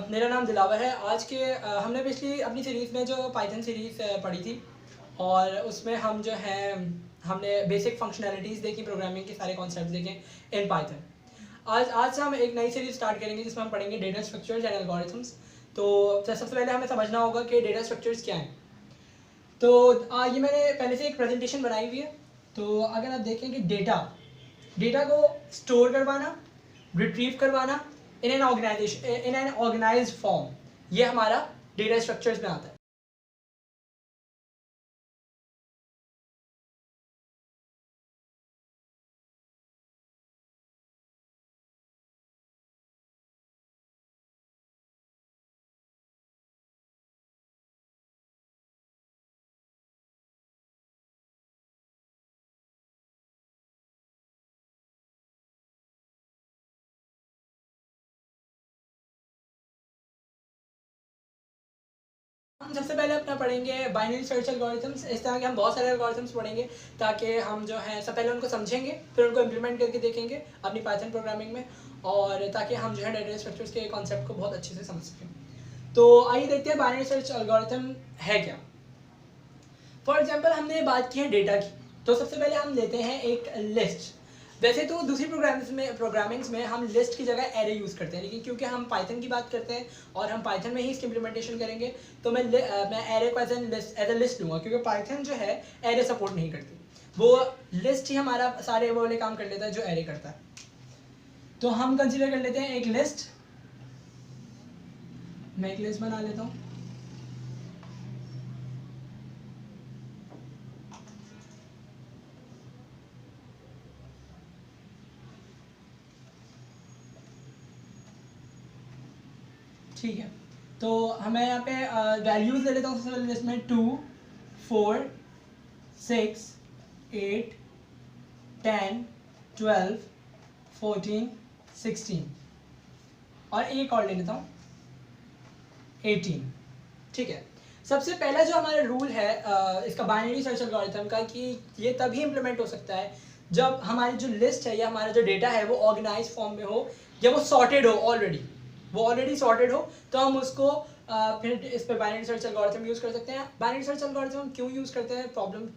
मेरा नाम दिलावर है। आज के हमने पिछली अपनी सीरीज़ में जो पाइथन सीरीज़ पढ़ी थी और उसमें हम जो है हमने बेसिक फंक्शनैलिटीज़ देखी, प्रोग्रामिंग के सारे कॉन्सेप्ट्स देखे इन पाइथन। आज से हम एक नई सीरीज़ स्टार्ट करेंगे जिसमें हम पढ़ेंगे डेटा स्ट्रक्चर्स एंड एल्गोरिथम्स। तो सबसे पहले हमें समझना होगा कि डेटा स्ट्रक्चर्स क्या हैं। तो ये मैंने पहले से एक प्रेजेंटेशन बनाई हुई है। तो अगर आप देखें कि डेटा को स्टोर करवाना, रिट्रीव करवाना इन एन ऑर्गेनाइज्ड फॉर्म, ये हमारा डेटा स्ट्रक्चर्स में आता है। हम सबसे पहले अपना पढ़ेंगे बाइनरी सर्च एल्गोरिथम्स। इस तरह के हम बहुत सारे एल्गोरिथम्स पढ़ेंगे ताकि हम जो है सब पहले उनको समझेंगे, फिर उनको इम्प्लीमेंट करके देखेंगे अपनी पाइथन प्रोग्रामिंग में, और ताकि हम जो है डेटा स्ट्रक्चर्स के कॉन्सेप्ट को बहुत अच्छे से समझ सकें। तो आइए देखते हैं बाइनरी सर्च एल्गोरिथम है क्या। फॉर एग्जाम्पल हमने बात की है डेटा की, तो सबसे पहले हम लेते हैं एक लिस्ट। वैसे तो दूसरी प्रोग्रामिंग्स में हम लिस्ट की जगह एरे यूज़ करते हैं, लेकिन क्योंकि हम पाइथन की बात करते हैं और हम पाइथन में ही इसकी इम्प्लीमेंटेशन करेंगे, तो मैं एरे को एज अ लिस्ट लूँगा, क्योंकि पाइथन जो है एरे सपोर्ट नहीं करती। वो लिस्ट ही हमारा सारे वो वाले काम कर लेता है जो एरे करता है। तो हम कंसिडर कर लेते हैं एक लिस्ट। मैं एक लिस्ट बना लेता हूँ। ठीक है, तो हमें यहाँ पे वैल्यूज ले लेता हूँ सबसे पहले लिस्ट में 2, 4, 6, 8, 10, 12, 14, 16 और एक और ले लेता हूँ 18। ठीक है, सबसे पहला जो हमारा रूल है इसका बाइनरी सर्च एल्गोरिथम का, कि ये तभी इम्प्लीमेंट हो सकता है जब हमारी जो लिस्ट है या हमारा जो डेटा है वो ऑर्गेनाइज फॉर्म में हो या वो सॉर्टेड हो, ऑलरेडी सॉर्टेड हो, तो हम उसको फिर इस पर बाइनरी सर्च एल्गोरिथम यूज़ कर सकते हैं। बाइनरी सर्च एल्गोरिथम हम क्यों यूज़ करते हैं,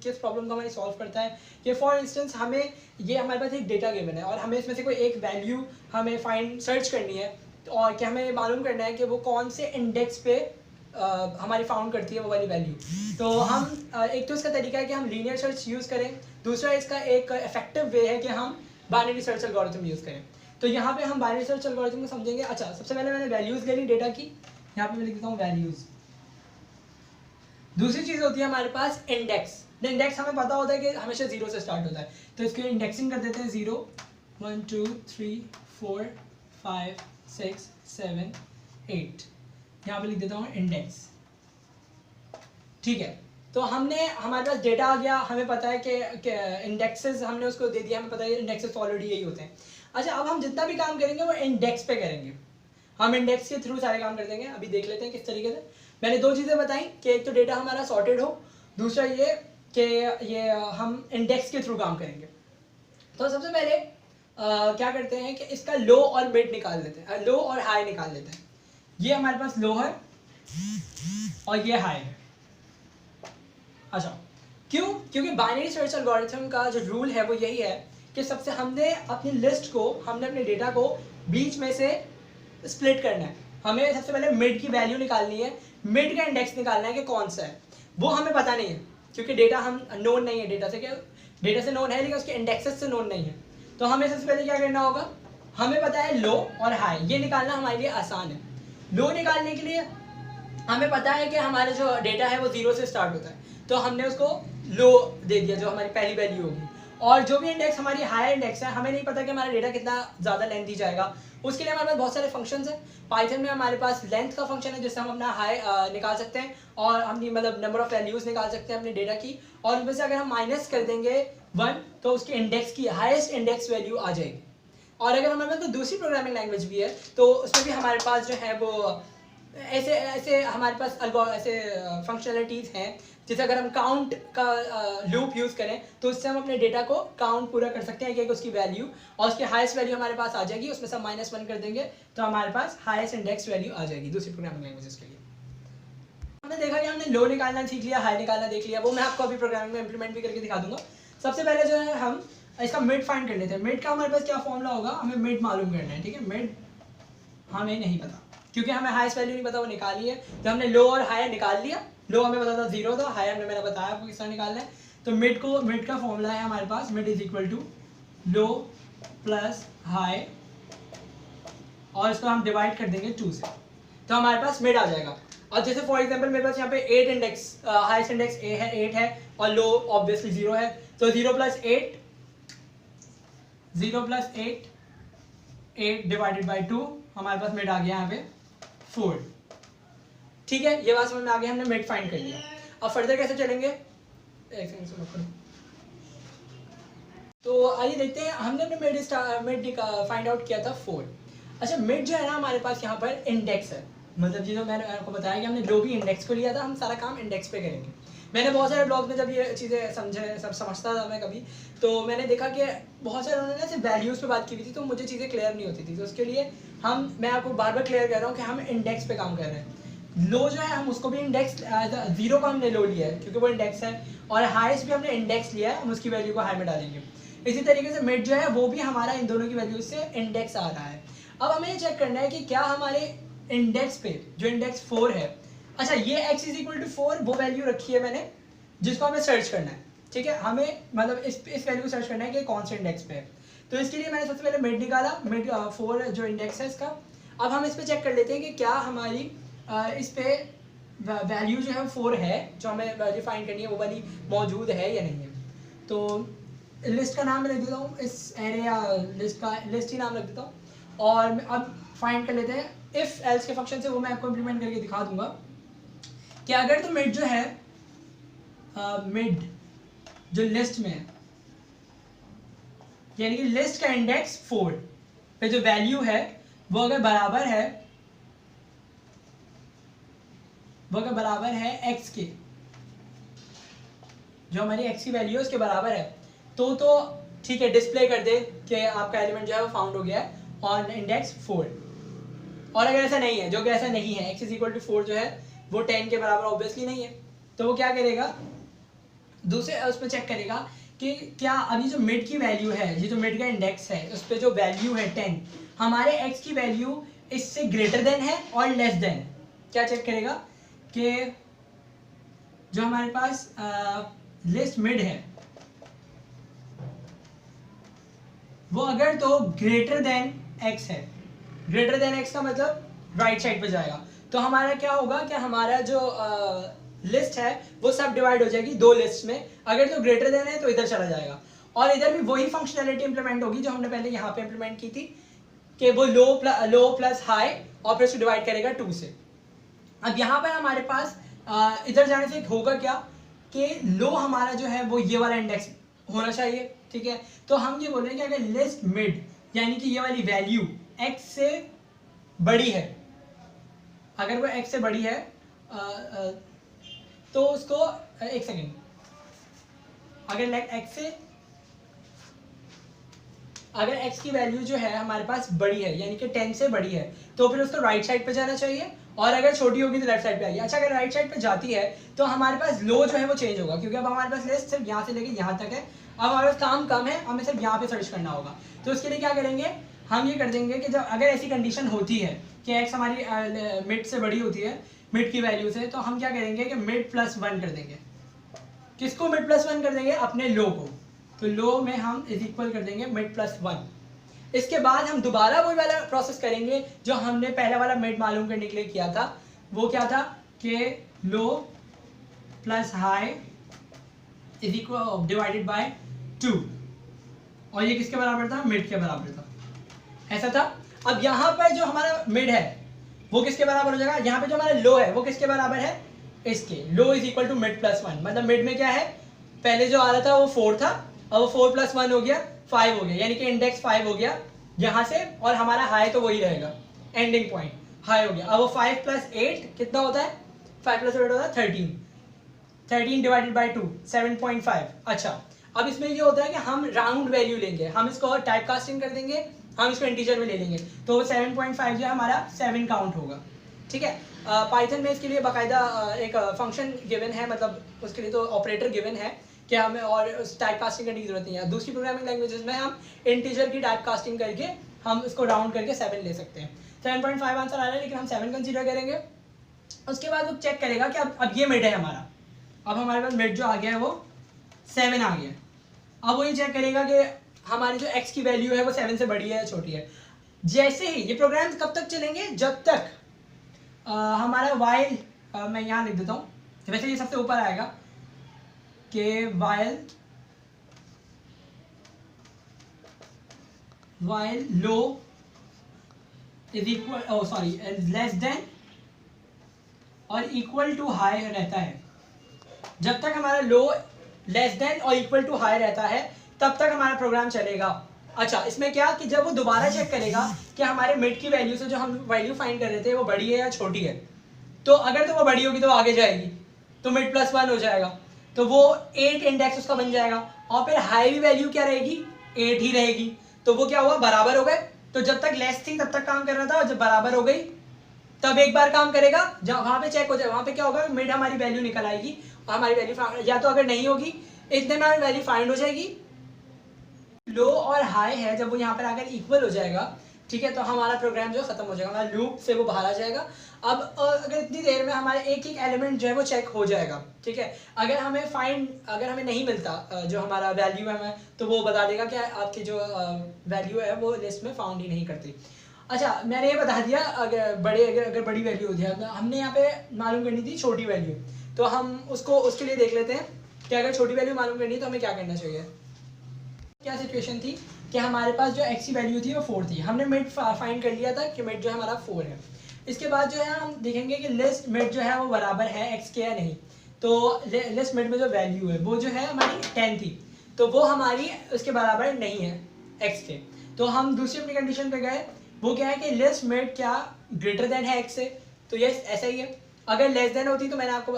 किस प्रॉब्लम को हमारी सॉल्व करता है कि फॉर इंस्टेंस हमारे पास एक डेटा गिवन है और हमें इसमें से कोई एक वैल्यू हमें फाइंड सर्च करनी है, और कि हमें मालूम करना है कि वो कौन से इंडेक्स पे हमारी फाउंड करती है वो वाली वैल्यू। तो हम एक तो इसका तरीका है कि हम लीनियर सर्च यूज़ करें, दूसरा इसका एक इफेक्टिव वे है कि हम बाइनरी सर्च एल्गोरिथम यूज़ करें। तो यहाँ पे हम बाइनरी सर्च एल्गोरिथम को समझेंगे। अच्छा, सबसे पहले मैंने वैल्यूज़ ले ली डेटा की, यहाँ पे मैं लिख देता हूँ वैल्यूज़। दूसरी चीज़ होती है हमारे पास इंडेक्स। इंडेक्स हमें पता होता है कि हमेशा 0 से स्टार्ट होता है, तो इसकी इंडेक्सिंग कर देते हैं 0, 1, 2, 3, 4, 5, 6, 7, 8। यहाँ पे लिख देता हूँ इंडेक्स। ठीक है, तो हमारे पास डेटा आ गया, हमें पता है कि इंडेक्सेस हमने उसको दे दिया, हमें पता है इंडेक्सेस ऑलरेडी यही होते हैं। अच्छा, अब हम जितना भी काम करेंगे वो इंडेक्स पे करेंगे, हम इंडेक्स के थ्रू सारे काम कर देंगे। अभी देख लेते हैं किस तरीके से। मैंने दो चीज़ें बताई कि एक तो डेटा हमारा सॉर्टेड हो, दूसरा ये कि ये हम इंडेक्स के थ्रू काम करेंगे। तो सबसे पहले क्या करते हैं कि इसका लो और मिड निकाल लेते हैं, लो और हाई निकाल लेते हैं। ये हमारे पास लो है और ये हाई है। अच्छा, क्यों? क्योंकि बाइनरी सर्च एल्गोरिथम का जो रूल है वो यही है कि हमने अपने डेटा को बीच में से स्प्लिट करना है। हमें सबसे पहले मिड की वैल्यू निकालनी है, मिड का इंडेक्स निकालना है कि कौन सा है। वो हमें पता नहीं है क्योंकि डेटा हम नोन नहीं है, डेटा से नोन है लेकिन उसके इंडेक्सेस से नोन नहीं है। तो हमें सबसे पहले क्या करना होगा, हमें पता है लो और हाई, ये निकालना हमारे लिए आसान है। लो निकालने के लिए हमें पता है कि हमारा जो डेटा है वो 0 से स्टार्ट होता है, तो हमने उसको लो दे दिया जो हमारी पहली वैल्यू होगी। और जो भी इंडेक्स हमारी हाई इंडेक्स है, हमें नहीं पता कि हमारा डेटा कितना ज़्यादा लेंथी जाएगा, उसके लिए हमारे पास बहुत सारे फंक्शंस हैं। पाइथन में हमारे पास लेंथ का फंक्शन है जिससे हम अपना हाई निकाल सकते हैं और अपनी नंबर ऑफ वैल्यूज़ निकाल सकते हैं अपने डेटा की, और उसमें से अगर हम माइनस कर देंगे 1 तो उसके इंडेक्स की हाईएस्ट इंडेक्स वैल्यू आ जाएगी। और अगर हमारे पास दूसरी प्रोग्रामिंग लैंग्वेज भी है तो उसमें भी हमारे पास जो है वो ऐसे ऐसे हमारे पास ऐसे फंक्शनलिटीज़ हैं जैसे अगर हम काउंट का लूप यूज़ करें तो उससे हम अपने डेटा को काउंट पूरा कर सकते हैं कि उसकी वैल्यू और उसकी हाईएस्ट वैल्यू हमारे पास आ जाएगी, उसमें से हम -1 कर देंगे तो हमारे पास हाईएस्ट इंडेक्स वैल्यू आ जाएगी दूसरी प्रोग्रामिंग लैंग्वेजेस के लिए। हमने देखा कि हमने लो निकालना सीख लिया, हाई निकालना देख लिया, वो मैं आपको अभी प्रोग्रामिंग में इंप्लीमेंट भी करके दिखा दूंगा। सबसे पहले जो है हम इसका मिड फाइंड कर लेते हैं। मिड का हमारे पास क्या फॉर्मूला होगा, हमें मिड मालूम करना है, ठीक है। मिड हमें नहीं पता क्योंकि हमें हाईएस्ट वैल्यू नहीं पता, वो निकाली है। तो हमने लो और हाई निकाल लिया। लो हमें पता था 0 था, हाई हमने मैंने बताया आपको किस तरह निकालना है। तो मिड का फॉर्मूला है हमारे पास, mid is equal to low plus high और इसको हम डिवाइड कर देंगे 2 से, तो हमारे पास मिड आ जाएगा। और जैसे फॉर एग्जांपल मेरे पास यहाँ पे 8 इंडेक्स, हाईएस्ट इंडेक्स ए 8 है और लो ऑब्वियसली 0 है, तो 0 प्लस 8 डिवाइडेड बाई 2 हमारे पास मिड आ गया यहाँ पे 4। ठीक है, ये बात समझ में आ गया, हमने मिड फाइंड कर लिया। अब फर्दर कैसे चलेंगे, एक सेकंड सुनो। तो आइए देखते हैं, हमने अपने मिड फाइंड आउट किया था 4। अच्छा, मिड जो है ना हमारे पास यहाँ पर इंडेक्स है, मतलब जी जो मैंने आपको बताया कि हमने जो भी इंडेक्स को लिया था हम सारा काम इंडेक्स पे करेंगे। मैंने बहुत सारे ब्लॉग्स में जब ये चीज़ें समझता था मैं कभी, तो मैंने देखा कि बहुत सारे उन्होंने सिर्फ वैल्यूज़ पे बात की हुई थी, तो मुझे चीज़ें क्लियर नहीं होती थी। तो उसके लिए मैं आपको बार बार क्लियर कर रहा हूँ कि हम इंडेक्स पे काम कर रहे हैं। लो जो है हम उसको भी इंडेक्स 0 का हमने लो लिया है क्योंकि वो इंडेक्स है, और हाईएस्ट भी हमने इंडेक्स लिया है, हम उसकी वैल्यू को हाई में डालेंगे। इसी तरीके से मिड जो है वो भी हमारा इन दोनों की वैल्यू से इंडेक्स आ रहा है। अब हमें ये चेक करना है कि क्या हमारे इंडेक्स पे जो इंडेक्स 4 है, अच्छा ये x इज इक्वल टू 4 वो वैल्यू रखी है मैंने जिसको हमें सर्च करना है, ठीक है। हमें मतलब इस वैल्यू को सर्च करना है कि कौन से इंडेक्स पे है। तो इसके लिए मैंने सबसे पहले मिड निकाला, मिड 4 जो इंडेक्स है इसका। अब हम इस पे चेक कर लेते हैं कि क्या हमारी इस पे वैल्यू जो है 4 है, जो हमें वैल्यू फाइंड करनी है वो वाली मौजूद है या नहीं है। तो लिस्ट का नाम मैं लिख देता हूँ, इस एरे या लिस्ट ही नाम रख देता हूँ, और अब फाइंड कर लेते हैं इफ एल्स के फंक्शन से, वो मैं आपको इंप्लीमेंट करके दिखा दूंगा कि अगर तो मिड जो है मिड जो लिस्ट में है, यानी कि लिस्ट का इंडेक्स 4 पे जो वैल्यू है वो अगर बराबर है x के, जो हमारी x की वैल्यू है उसके बराबर है, तो ठीक है, डिस्प्ले कर दे कि आपका एलिमेंट जो है वो फाउंड हो गया है ऑन इंडेक्स 4। और अगर ऐसा नहीं है, जो कि ऐसा नहीं है, x इज इक्वल टू 4 जो है वो 10 के बराबर ऑब्वियसली नहीं है, तो वो क्या करेगा, दूसरे उस पर चेक करेगा कि क्या अभी जो मिड की वैल्यू है, ये जो मिड का इंडेक्स है उस पर जो वैल्यू है 10, हमारे x की वैल्यू इससे ग्रेटर देन है और लेस देन। क्या चेक करेगा कि जो हमारे पास लिस्ट मिड है वो अगर तो ग्रेटर देन x है, ग्रेटर देन x का मतलब राइट साइड पे जाएगा, तो हमारा क्या होगा कि हमारा जो लिस्ट है वो सब डिवाइड हो जाएगी 2 लिस्ट में। अगर तो ग्रेटर देन है तो इधर चला जाएगा, और इधर भी वही फंक्शनैलिटी इंप्लीमेंट होगी जो हमने पहले यहाँ पे इंप्लीमेंट की थी कि वो लो प्लस हाई और फिर उसको डिवाइड करेगा 2 से। अब यहाँ पर हमारे पास इधर जाने से होगा क्या कि लो हमारा जो है वो ये वाला इंडेक्स होना चाहिए, ठीक है। तो हम ये बोल रहे हैं कि अगर लिस्ट मिड यानी कि ये वाली वैल्यू x से बड़ी है, अगर वो x से बड़ी है तो उसको एक सेकेंड, अगर x की वैल्यू जो है हमारे पास बड़ी है यानी कि 10 से बड़ी है, तो फिर उसको राइट साइड पे जाना चाहिए, और अगर छोटी होगी तो लेफ्ट साइड पे आएगी। अच्छा, अगर राइट साइड पे जाती है तो हमारे पास लो जो है वो चेंज होगा, क्योंकि अब हमारे पास लिस्ट सिर्फ यहाँ से लेके यहाँ तक है, अब हमारे पास काम कम है, हमें सिर्फ यहाँ पे सर्च करना होगा। तो इसके लिए क्या करेंगे, हम ये कर देंगे कि जब अगर ऐसी कंडीशन होती है कि x हमारी मिड से बड़ी होती है, मिड की वैल्यू से, तो हम क्या करेंगे कि मिड प्लस 1 कर देंगे। किसको मिड प्लस 1 कर देंगे, अपने लो को। तो लो में हम इज इक्वल कर देंगे मिड प्लस 1। इसके बाद हम दोबारा वही वाला प्रोसेस करेंगे जो हमने पहला वाला मिड मालूम करने के लिए किया था। वो क्या था कि low plus high is equal divided by 2, और ये किसके बराबर था, मिड के बराबर था, ऐसा था। अब यहाँ पर जो हमारा मिड है वो किसके बराबर हो जाएगा, यहाँ पे जो हमारा लो है वो किसके बराबर है, इसके। Low is equal to mid plus 1, मतलब मिड में क्या है, पहले जो आ रहा था वो 4 था, अब वो 4 प्लस 1 हो गया 5 हो गया, यानी कि इंडेक्स 5 हो गया यहाँ से, और हमारा हाई तो वही रहेगा एंडिंग पॉइंट। हाई हो गया। अब वो 5 + 8 कितना होता है, 5 + 8 होता है 13, 13 डिवाइडेड बाई 2 7.5। अच्छा अब इसमें ये होता है कि हम राउंड वैल्यू लेंगे, हम इसको टाइप कास्टिंग कर देंगे, हम इसको इंटीजर में ले लेंगे, तो 7.5 जो है हमारा 7 काउंट होगा। ठीक है, पाइथन में इसके लिए बाकायदा एक फंक्शन गिवन है, मतलब उसके लिए तो ऑपरेटर गिवन है कि हमें और उस टाइप कास्टिंग करने की जरूरत नहीं है। दूसरी प्रोग्रामिंग लैंग्वेजेस में हम इंटीजर की टाइप कास्टिंग करके हम इसको राउंड करके 7 ले सकते हैं। 7.5 आंसर आ रहा है, लेकिन हम 7 कंसीडर करेंगे। उसके बाद वो चेक करेगा कि अब ये मिड है हमारा, अब हमारे पास मिड जो आ गया है वो 7 आ गया। अब वो ये चेक करेगा कि हमारी जो x की वैल्यू है वो 7 से बड़ी है या छोटी है। जैसे ही ये प्रोग्राम कब तक चलेंगे, जब तक हमारा वाइल, मैं यहाँ लिख देता हूँ, वैसे ये सबसे ऊपर आएगा कि while low is equal, sorry less than और इक्वल टू हाई रहता है। जब तक हमारा लो लेस देन और इक्वल टू हाई रहता है तब तक हमारा प्रोग्राम चलेगा। अच्छा इसमें क्या कि जब वो दोबारा चेक करेगा कि हमारे मिड की वैल्यू से जो हम वैल्यू फाइंड कर रहे थे वो बड़ी है या छोटी है, तो अगर तो वो बड़ी होगी तो आगे जाएगी, तो मिड +1 हो जाएगा, तो वो 8 इंडेक्स उसका बन जाएगा। और फिर हाई भी वैल्यू क्या रहेगी, 8 ही रहेगी, तो वो क्या हुआ, बराबर हो गए। तो जब तक लेस थी तब तक काम कर रहा था, और जब बराबर हो गई तब एक बार काम करेगा, जब वहां पे चेक हो जाए, वहां पे क्या होगा, मिड हमारी वैल्यू निकल आएगी, और हमारी वैल्यू या तो अगर नहीं होगी इतने में हमारी वैल्यू फाइंड हो जाएगी। लो और हाई है, जब वो यहाँ पर आकर इक्वल हो जाएगा, ठीक है, तो हमारा प्रोग्राम जो खत्म हो जाएगा, हमारा लूप से वो बाहर आ जाएगा। अब अगर इतनी देर में हमारे एक एक एलिमेंट जो है वो चेक हो जाएगा, ठीक है। अगर हमें नहीं मिलता जो हमारा वैल्यू है हमें, तो वो बता देगा कि आपकी जो वैल्यू है वो लिस्ट में फाउंड ही नहीं करती। अच्छा मैंने ये बता दिया, अगर बड़ी वैल्यू होती है, हमने यहाँ पे मालूम करनी थी छोटी वैल्यू, तो हम उसके लिए देख लेते हैं कि अगर छोटी वैल्यू मालूम करनी है तो हमें क्या करना चाहिए। क्या सिचुएशन थी कि हमारे पास जो x की वैल्यू थी वो 4 थी, हमने मिड फाइंड कर लिया था कि मिड जो है हमारा 4 है। इसके बाद जो है हम देखेंगे कि लिस्ट मिड जो है वो बराबर है x के या नहीं। तो लिस्ट मिड में जो वैल्यू है वो जो है हमारी 10 थी, तो वो हमारी उसके बराबर नहीं है x के। तो हम दूसरी अपनी कंडीशन पे गए, वो क्या है कि लिस्ट मिड क्या ग्रेटर देन है x से, तो ये ऐसा ही है। अगर लेस देन होती तो मैंने आपको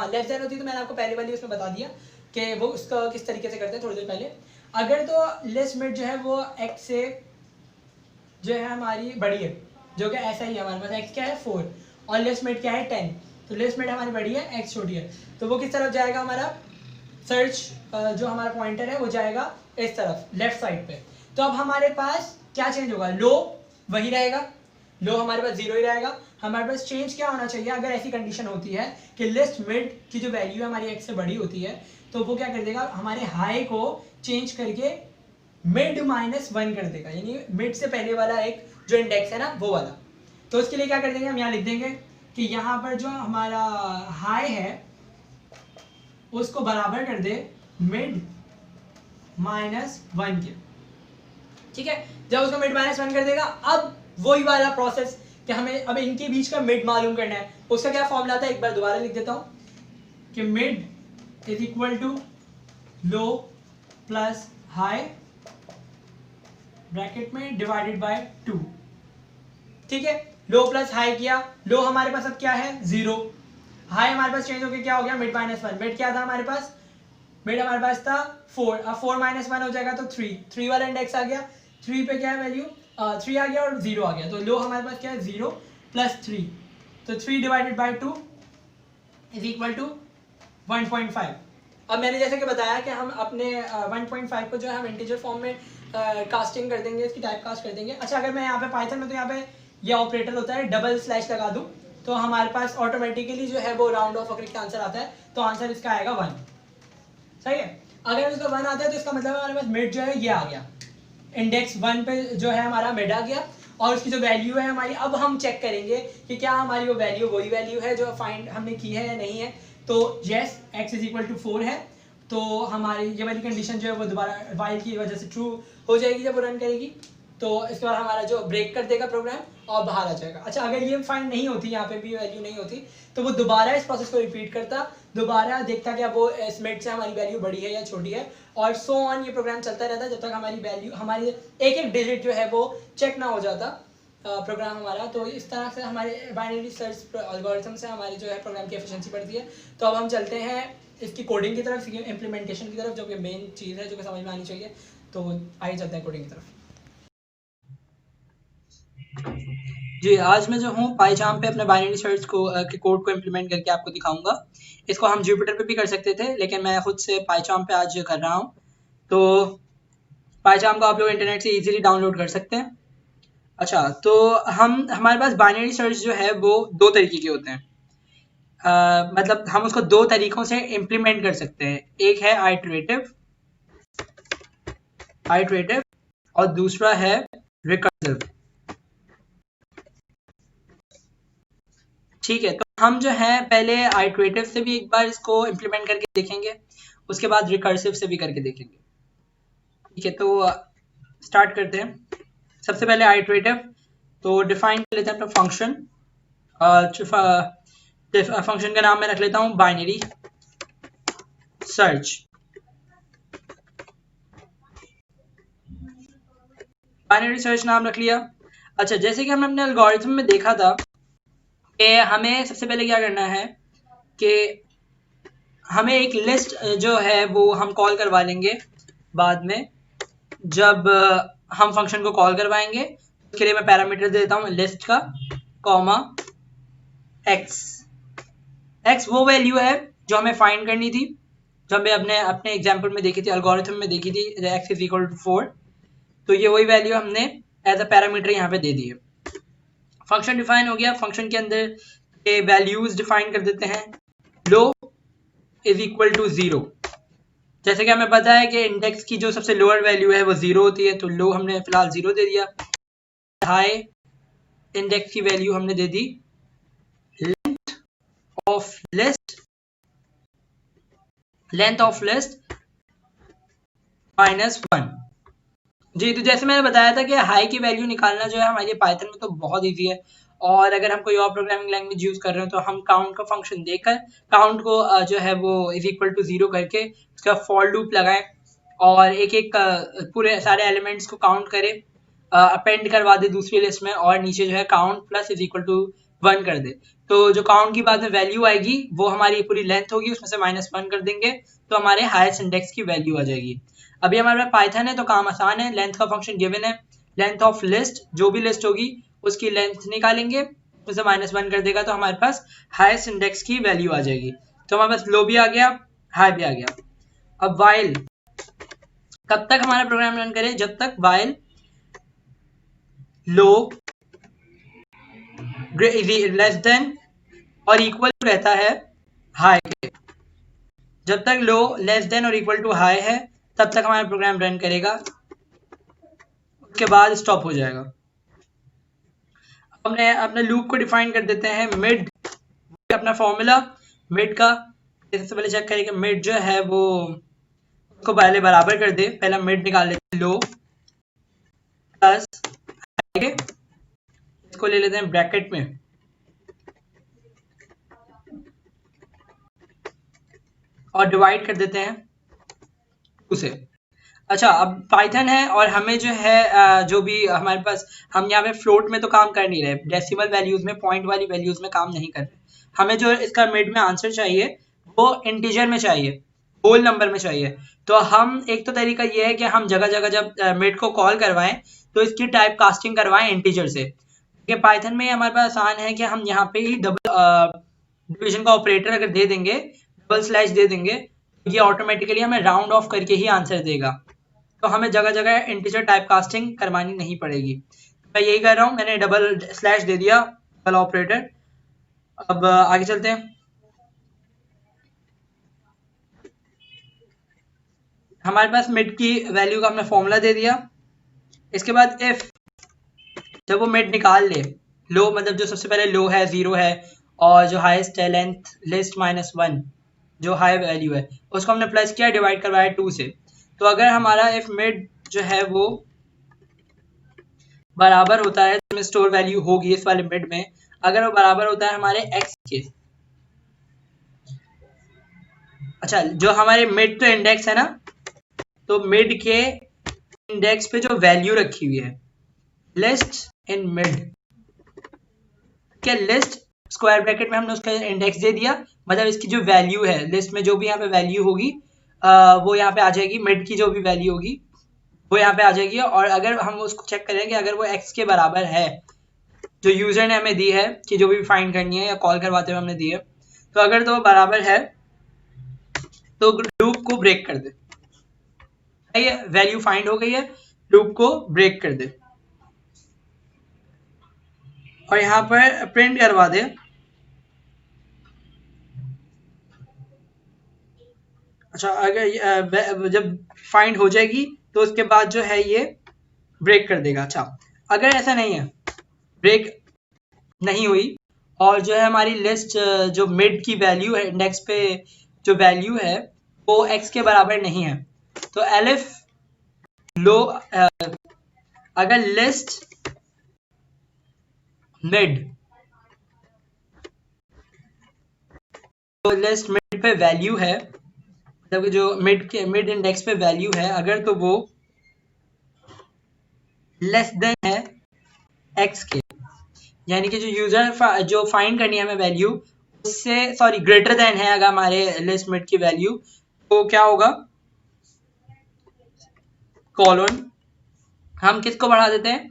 लेस देन होती तो मैंने आपको पहले वाली उसमें बता दिया कि वो उसका किस तरीके से करते हैं थोड़ी देर पहले। अगर तो लिस्ट मिड जो है वो x से जो है हमारी बड़ी है, जो कि ऐसा ही है, हमारे पास x क्या है 4 और लिस्ट मिड क्या है 10, तो लिस्ट मिड हमारी बड़ी है x छोटी है, तो वो किस तरफ जाएगा, हमारा सर्च जो हमारा पॉइंटर है वो जाएगा इस तरफ लेफ्ट साइड पे। तो अब हमारे पास क्या चेंज होगा, लो वही रहेगा, लो हमारे पास 0 ही रहेगा। हमारे पास चेंज क्या होना चाहिए, अगर ऐसी कंडीशन होती है कि लिस्ट मिड की जो वैल्यू है हमारी x से बड़ी होती है, तो वो क्या कर देगा, हमारे हाई को चेंज करके मिड -1 कर देगा, यानी मिड से पहले वाला एक जो इंडेक्स है ना वो वाला। तो उसके लिए क्या कर देंगे, हम यहाँ लिख देंगे कि यहाँ पर जो हमारा हाई है उसको बराबर कर दे मिड -1 के, ठीक है। जब उसको मिड -1 कर देगा, अब वही वाला प्रोसेस कि हमें अब इनके बीच का मिड मालूम करना है। उसका क्या फॉर्मूला था, एक बार दोबारा लिख देता हूं कि mid is equal to low plus high bracket में डिवाइडेड बाय 2, ठीक है। लो प्लस हाई किया, लो हमारे पास अब क्या है 0, हाई हमारे पास चेंज होकर क्या हो गया मिड -1। मिड क्या था हमारे पास, मिड हमारे पास था 4, अब 4 -1 हो जाएगा तो 3 वाला इंडेक्स आ गया, 3 पे क्या है वैल्यू 3 आ गया और 0 आ गया, तो लो हमारे पास क्या है 0 प्लस 3, तो 3 divided by 2 is equal to 1.5। अब मैंने जैसे कि बताया कि हम अपने 1.5 को जो है हम इंटीजर फॉर्म में कास्टिंग कर देंगे, इसकी टाइप कास्ट कर देंगे। अच्छा अगर मैं यहाँ पे पाइथन में तो यहाँ पे ये ऑपरेटर होता है डबल स्लैश लगा दूँ तो हमारे पास ऑटोमेटिकली जो है वो राउंड ऑफ करके आंसर आता है, तो आंसर इसका आएगा 1, सही है। अगर इसका 1 आता है तो इसका मतलब हमारे पास मिड जो है ये आ गया, इंडेक्स 1 पे जो है हमारा मिड आ गया, और उसकी जो वैल्यू है हमारी, अब हम चेक करेंगे कि क्या हमारी वो वैल्यू वही वैल्यू है जो फाइंड हमने की है या नहीं है। तो yes x is equal to 4 है, तो हमारी ये वाली कंडीशन जो है वो दोबारा वाइल की वजह से ट्रू हो जाएगी जब वो रन करेगी, तो इसके बाद हमारा जो ब्रेक कर देगा प्रोग्राम और बाहर आ जाएगा। अच्छा अगर ये फाइंड नहीं होती, यहाँ पे भी वैल्यू नहीं होती, तो वो दोबारा इस प्रोसेस को रिपीट करता, दोबारा देखता कि अब वो इस मिड से हमारी वैल्यू बड़ी है या छोटी है, और सो ऑन ये प्रोग्राम चलता रहता जब तक हमारी वैल्यू, हमारी एक एक डिजिट जो है वो चेक ना हो जाता। प्रोग्राम हमारा। तो इस तरह से हमारे बाइनरी सर्च एल्गोरिथम से हमारी जो है प्रोग्राम की एफिशिएंसी बढ़ती है। तो अब हम चलते हैं इसकी कोडिंग की तरफ, इम्प्लीमेंटेशन की तरफ, जो कि मेन चीज़ है जो कि समझ में आनी चाहिए। तो आइए चलते हैं कोडिंग की तरफ। जी, आज मैं जो हूँ पाइथन पे अपने बाइनरी सर्च के कोड को इम्प्लीमेंट करके आपको दिखाऊंगा। इसको हम जुपिटर पे भी कर सकते थे, लेकिन मैं खुद से पाइथन पे आज कर रहा हूँ। तो पाइथन को आप लोग इंटरनेट से इजीली डाउनलोड कर सकते हैं। अच्छा, तो हमारे पास बाइनरी सर्च जो है वो दो तरीके के होते हैं। मतलब हम उसको दो तरीकों से इम्प्लीमेंट कर सकते हैं। एक है आइटरेटिव और दूसरा है रिकर्सिव। ठीक है, तो हम जो है पहले आइटरेटिव से भी एक बार इसको इम्प्लीमेंट करके देखेंगे, उसके बाद रिकर्सिव से भी करके देखेंगे। ठीक है, तो स्टार्ट करते हैं। सबसे पहले आइटरेटिव, तो डिफाइन कर लेते हैं अपना फंक्शन। फंक्शन का नाम मैं रख लेता हूँ बाइनरी सर्च। बाइनरी सर्च नाम रख लिया। अच्छा, जैसे कि हमने अपने एल्गोरिथम में देखा था कि हमें सबसे पहले क्या करना है कि हमें एक लिस्ट जो है वो हम कॉल करवा लेंगे बाद में, जब हम फंक्शन को कॉल करवाएंगे। उसके लिए मैं पैरामीटर दे देता हूँ लिस्ट का, कॉमा एक्स वो वैल्यू है जो हमें फाइंड करनी थी, जो हमें अपने एग्जांपल में देखी थी, एल्गोरिथम में देखी थी, x इज इक्वल टू 4। तो ये वही वैल्यू हमने एज अ पैरामीटर यहाँ पे दे दी है। फंक्शन डिफाइन हो गया। फंक्शन के अंदर के वैल्यूज डिफाइन कर देते हैं। लो इज इक्वल टू 0। जैसे कि हमें पता है कि इंडेक्स की जो सबसे लोअर वैल्यू है वो 0 होती है, तो लो हमने फिलहाल 0 दे दिया। हाई इंडेक्स की वैल्यू हमने दे दी लेंथ ऑफ लिस्ट -1। जी, तो जैसे मैंने बताया था कि हाई की वैल्यू निकालना जो है हमारे पाइथन में तो बहुत इजी है। और अगर हम कोई और प्रोग्रामिंग लैंग्वेज यूज कर रहे हो तो हम काउंट का फंक्शन देकर काउंट को जो है वो इज इक्वल टू 0 करके उसका फॉर लूप लगाएं और एक एक पूरे सारे एलिमेंट्स को काउंट करें, अपेंड करवा दे दूसरी लिस्ट में, और नीचे जो है count plus is equal to 1 कर दे। तो जो काउंट की बाद में वैल्यू आएगी वो हमारी पूरी लेंथ होगी, उसमें से -1 कर देंगे तो हमारे हाईएस्ट इंडेक्स की वैल्यू आ जाएगी। अभी हमारे पास पाइथन है तो काम आसान है। लेंथ का फंक्शन गिवन है, लेंथ ऑफ लिस्ट, जो भी लिस्ट होगी उसकी लेंथ निकालेंगे, उसे -1 कर देगा तो हमारे पास हाईएस्ट इंडेक्स की वैल्यू आ जाएगी। तो हमारे पास लो भी आ गया, हाई भी आ गया। अब वाइल, कब तक हमारा प्रोग्राम रन करे? जब तक वाइल लो लेस देन और इक्वल रहता है हाई के। जब तक लो लेस देन और इक्वल टू हाई है तब तक हमारा प्रोग्राम रन करेगा, उसके बाद स्टॉप हो जाएगा। हमने अपने लूप को डिफाइन कर देते हैं मिड, अपना फॉर्मूला मिड का। सबसे पहले चेक करें कि मिड जो है वो उसको पहले बराबर कर दे। पहला मिड निकाल लेते हैं लो प्लस, इसको ले लेते हैं ब्रैकेट में और डिवाइड कर देते हैं 2 से। अच्छा, अब पाइथन है और हमें जो है जो भी हमारे पास, हम यहाँ पे फ्लोट में तो काम कर नहीं रहे, डेसिमल वैल्यूज में, पॉइंट वाली वैल्यूज में काम नहीं कर रहे। हमें जो इसका मिड में आंसर चाहिए वो इंटीजर में चाहिए, होल नंबर में चाहिए। तो हम एक तो तरीका ये है कि हम जगह जगह जब मिड को कॉल करवाएं तो इसकी टाइप कास्टिंग करवाएं इंटीजर से। कि पाइथन में हमारे पास आसान है कि हम यहाँ पे ही डबल डिवीजन का ऑपरेटर अगर दे देंगे, डबल स्लैश दे देंगे, तो ये ऑटोमेटिकली हमें राउंड ऑफ करके ही आंसर देगा। तो हमें जगह जगह इंटीजर टाइप कास्टिंग करवानी नहीं पड़ेगी। मैं यही कर रहा हूँ, मैंने डबल स्लैश दे दिया, डबल ऑपरेटर। अब आगे चलते हैं। हमारे पास मिड की वैल्यू का हमने फॉर्मूला दे दिया। इसके बाद इफ जब वो मिड निकाल ले, लो मतलब जो सबसे पहले लो है 0 है और जो हाईएस्ट है लेंथ लिस्ट -1, जो हाई वैल्यू है उसको हमने प्लस किया, डिवाइड करवाया 2 से। तो अगर हमारा इफ मिड जो है वो बराबर होता है, तो स्टोर वैल्यू होगी इस वाले मिड में, अगर वो बराबर होता है हमारे x के। अच्छा, जो हमारे मिड तो इंडेक्स है ना, तो मिड के इंडेक्स पे जो वैल्यू रखी हुई है लिस्ट इन मिड, क्या लिस्ट स्क्वायर ब्रैकेट में हमने उसका इंडेक्स दे दिया, मतलब इसकी जो वैल्यू है लिस्ट में जो भी यहाँ पे वैल्यू होगी वो यहाँ पे आ जाएगी, मिड की जो भी वैल्यू होगी वो यहाँ पे आ जाएगी। और अगर हम उसको चेक करेंगे अगर वो x के बराबर है जो यूजर ने हमें दी है कि जो भी फाइंड करनी है या कॉल करवाते हुए हमने दी है, तो अगर तो बराबर है तो लूप को ब्रेक कर दे, वैल्यू फाइंड हो गई है, लूप को ब्रेक कर दे और यहाँ पर प्रिंट करवा दे अच्छा अगर जब फाइंड हो जाएगी तो उसके बाद जो है ये ब्रेक कर देगा। अच्छा अगर ऐसा नहीं है, ब्रेक नहीं हुई और जो है हमारी लिस्ट जो मिड की वैल्यू है इंडेक्स पे जो वैल्यू है वो x के बराबर नहीं है, तो एलिफ लो अगर लिस्ट मिड तो लिस्ट मिड पे वैल्यू है, मतलब जो मिड इंडेक्स पे वैल्यू है अगर तो वो लेस देन है x के, यानी कि जो यूजर जो फाइंड करनी है हमें वैल्यू उससे सॉरी ग्रेटर देन है अगर हमारे लिस्ट मिड की वैल्यू, तो क्या होगा कॉलन हम किसको बढ़ा देते हैं।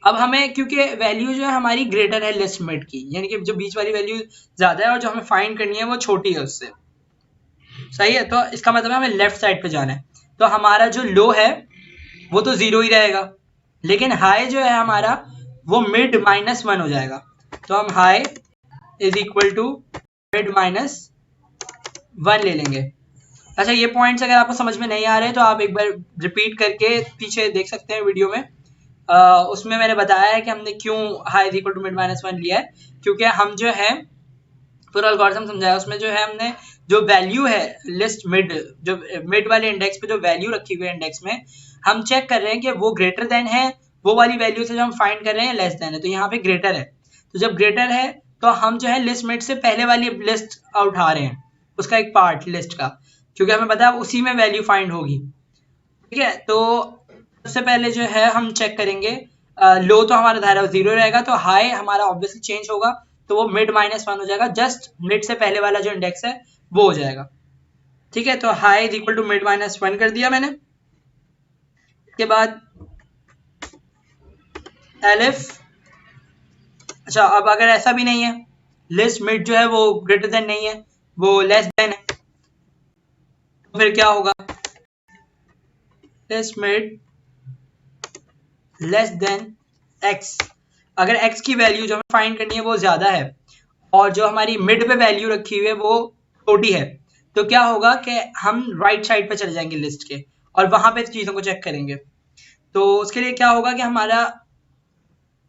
अब हमें क्योंकि वैल्यू जो है हमारी ग्रेटर है लिस्ट मिड की, यानी कि जो बीच वाली वैल्यू ज्यादा है और जो हमें फाइंड करनी है वो छोटी है उससे, सही है। तो इसका मतलब है हमें लेफ्ट साइड पे जाना है, तो हमारा जो लो है वो तो जीरो ही रहेगा, लेकिन हाई जो है हमारा वो मिड -1 हो जाएगा, तो हम high is equal to mid -1 ले लेंगे। अच्छा ये पॉइंट्स अगर आपको समझ में नहीं आ रहे तो आप एक बार रिपीट करके पीछे देख सकते हैं वीडियो में, उसमें मैंने बताया है कि हमने क्यों high is equal to mid -1 लिया है, क्योंकि हम जो है पूरा एल्गोरिथम समझाया उसमें जो है हमने जो वैल्यू है लिस्ट मिड जो मिड वाले इंडेक्स पे जो वैल्यू रखी हुई है इंडेक्स में हम चेक कर रहे हैं कि वो ग्रेटर देन है वो वाली वैल्यू से जो हम फाइंड कर रहे हैं लेस देन है, तो यहाँ पे ग्रेटर है, तो जब ग्रेटर है तो हम जो है लिस्ट मिड से पहले वाली लिस्ट उठा रहे हैं उसका एक पार्ट लिस्ट का, क्योंकि हमें पता है उसी में वैल्यू फाइंड होगी, ठीक है। तो सबसे पहले जो है हम चेक करेंगे लो तो हमारा धारा 0 रहेगा, तो हाई हमारा ऑब्वियसली चेंज होगा तो वो मिड -1 हो जाएगा, जस्ट मिड से पहले वाला जो इंडेक्स है वो हो जाएगा, ठीक है। तो high is equal to mid -1 कर दिया मैंने। इसके बाद एलिफ अच्छा अब अगर ऐसा भी नहीं है लिस्ट मिड जो है वो ग्रेटर देन नहीं है वो लेस देन है, तो फिर क्या होगा list mid less than x, अगर x की वैल्यू जो हमें फाइंड करनी है वो ज्यादा है और जो हमारी मिड पे वैल्यू रखी हुई है वो छोटी है, तो क्या होगा कि हम राइट साइड पे चले जाएंगे लिस्ट के और वहां पे चीजों को चेक करेंगे, तो उसके लिए क्या होगा कि हमारा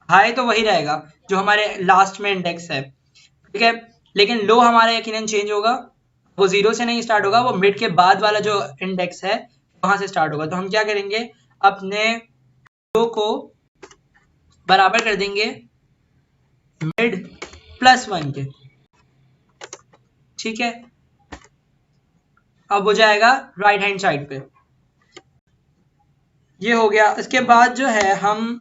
हाई तो वही रहेगा जो हमारे लास्ट में इंडेक्स है, ठीक है, लेकिन लो हमारा यकीनन चेंज होगा, वो 0 से नहीं स्टार्ट होगा, वो मिड के बाद वाला जो इंडेक्स है वहां से स्टार्ट होगा। तो हम क्या करेंगे अपने लो को बराबर कर देंगे मिड +1 के, ठीक है, अब हो जाएगा राइट हैंड साइड पे, ये हो गया। इसके बाद जो है हम